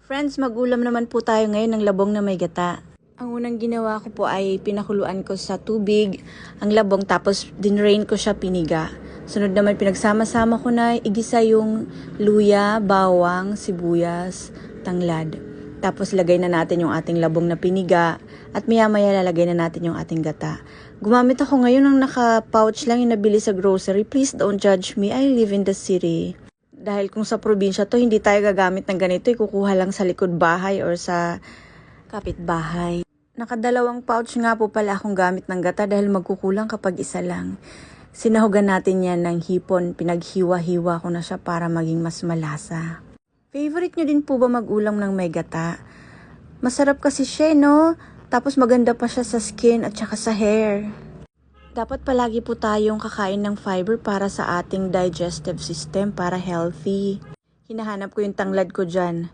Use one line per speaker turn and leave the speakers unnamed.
Friends, mag-ulam naman po tayo ngayon ng labong na may gata. Ang unang ginawa ko po ay pinakuluan ko sa tubig ang labong tapos dinrain ko siya piniga. Sunod naman pinagsama-sama ko na igisa yung luya, bawang, sibuyas, tanglad. Tapos lagay na natin yung ating labong na piniga at maya-maya lalagay na natin yung ating gata. Gumamit ako ngayon ng naka-pouch lang yung nabili sa grocery. Please don't judge me. I live in the city. Dahil kung sa probinsya to, hindi tayo gagamit ng ganito. Kukuha lang sa likod bahay or sa kapitbahay. Nakadalawang pouch nga po pala akong gamit ng gata dahil magkukulang kapag isa lang. Sinahugan natin yan ng hipon. Pinaghiwa-hiwa ko na siya para maging mas malasa. Favorite nyo din po ba mag-ulam ng may gata? Masarap kasi siya, no? Tapos maganda pa siya sa skin at saka sa hair. Dapat palagi po tayong kakain ng fiber para sa ating digestive system para healthy. Hinahanap ko yung tanglad ko dyan.